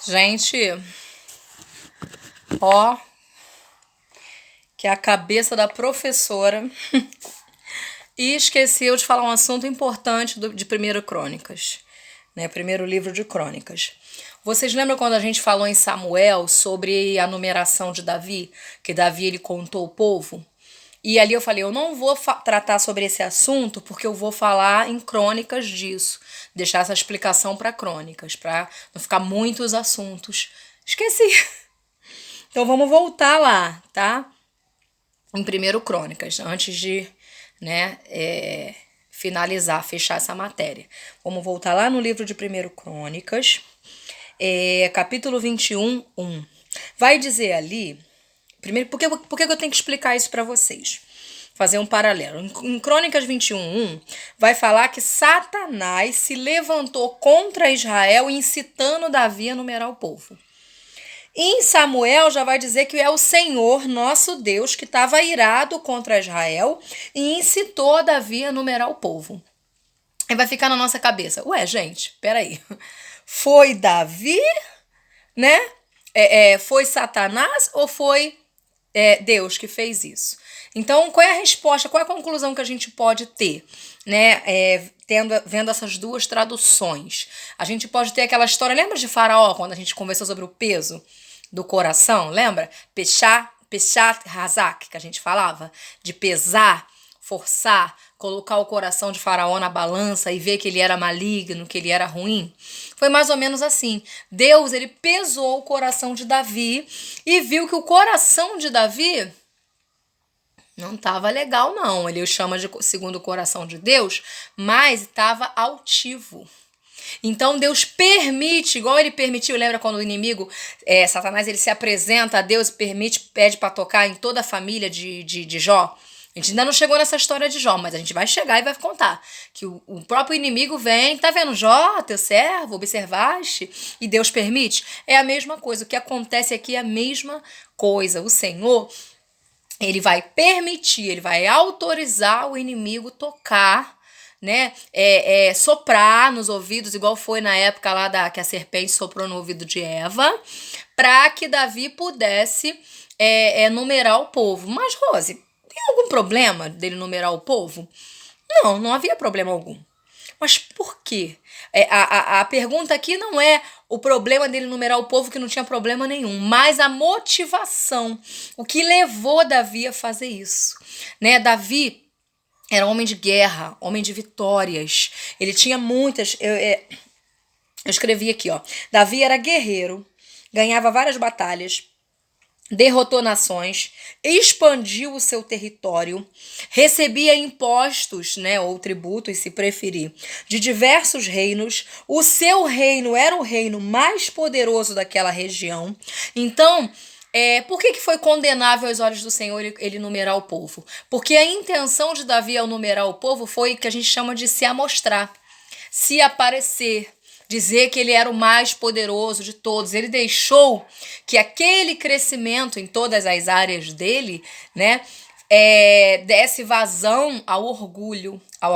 Gente, ó, que é a cabeça da professora e esqueceu de falar um assunto importante de 1 Crônicas, né? Primeiro livro de Crônicas. Vocês lembram quando a gente falou em Samuel sobre a numeração de Davi? Que Davi ele contou o povo? E ali eu falei, eu não vou tratar sobre esse assunto porque eu vou falar em crônicas disso. Deixar essa explicação para crônicas, para não ficar muitos assuntos. Esqueci. Então vamos voltar lá, tá? Em 1 Crônicas, antes de, né, finalizar, fechar essa matéria. Vamos voltar lá no livro de 1 Crônicas, capítulo 21, 1. Vai dizer ali... Primeiro, por que eu tenho que explicar isso para vocês? Fazer um paralelo. Em Crônicas 21:1, vai falar que Satanás se levantou contra Israel, incitando Davi a numerar o povo. Em Samuel já vai dizer que é o Senhor, nosso Deus, que estava irado contra Israel e incitou Davi a numerar o povo. Aí vai ficar na nossa cabeça. Ué, gente, peraí. Foi Davi, né? Foi Satanás ou foi Deus que fez isso? Então, qual é a resposta, qual é a conclusão que a gente pode ter, né, vendo essas duas traduções? A gente pode ter aquela história, lembra de Faraó, quando a gente conversou sobre o peso do coração, lembra? Peshat Hazak, que a gente falava, de pesar, forçar, colocar o coração de Faraó na balança e ver que ele era maligno, que ele era ruim. Foi mais ou menos assim. Deus, ele pesou o coração de Davi e viu que o coração de Davi não estava legal, não. Ele o chama de segundo o coração de Deus, mas estava altivo. Então Deus permite, igual ele permitiu, lembra quando o inimigo, Satanás, ele se apresenta a Deus, pede para tocar em toda a família de Jó? A gente ainda não chegou nessa história de Jó, mas a gente vai chegar e vai contar. Que o próprio inimigo vem, tá vendo Jó, teu servo, observaste? E Deus permite? É a mesma coisa, o que acontece aqui é a mesma coisa. O Senhor, ele vai permitir, ele vai autorizar o inimigo tocar, né, soprar nos ouvidos, igual foi na época lá que a serpente soprou no ouvido de Eva, para que Davi pudesse numerar o povo. Mas, Rose, tem algum problema dele numerar o povo? Não, não havia problema algum. Mas por quê? A pergunta aqui não é o problema dele numerar o povo, que não tinha problema nenhum, mas a motivação, o que levou Davi a fazer isso, né? Davi era homem de guerra, homem de vitórias. Ele tinha muitas... Eu escrevi aqui, ó. Davi era guerreiro, ganhava várias batalhas, derrotou nações, expandiu o seu território, recebia impostos, né, ou tributos, se preferir, de diversos reinos. O seu reino era o reino mais poderoso daquela região. Então, por que foi condenável aos olhos do Senhor ele numerar o povo? Porque a intenção de Davi ao numerar o povo foi o que a gente chama de se amostrar, se aparecer, dizer que ele era o mais poderoso de todos. Ele deixou que aquele crescimento em todas as áreas dele, né, desse vazão ao orgulho, à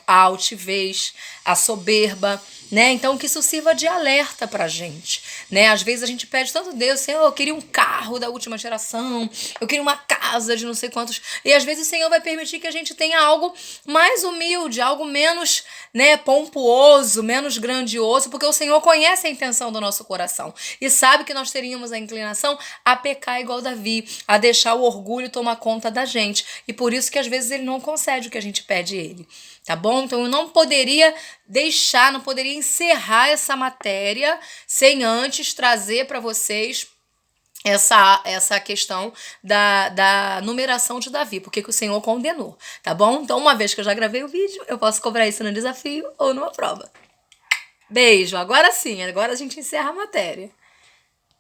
altivez, à soberba, né? Então, que isso sirva de alerta pra gente, né? Às vezes a gente pede tanto Deus, Senhor, eu queria um carro da última geração, eu queria uma casa de não sei quantos, e às vezes o Senhor vai permitir que a gente tenha algo mais humilde, algo menos, né, pomposo, menos grandioso, porque o Senhor conhece a intenção do nosso coração e sabe que nós teríamos a inclinação a pecar igual Davi, a deixar o orgulho tomar conta da gente, e por isso que às vezes ele não concede o que a gente pede a ele, tá bom? Então eu não poderia encerrar essa matéria sem antes trazer para vocês essa questão da numeração de Davi, porque que o Senhor condenou, tá bom? Então, uma vez que eu já gravei o vídeo, eu posso cobrar isso no desafio ou numa prova. Beijo, agora sim, agora a gente encerra a matéria.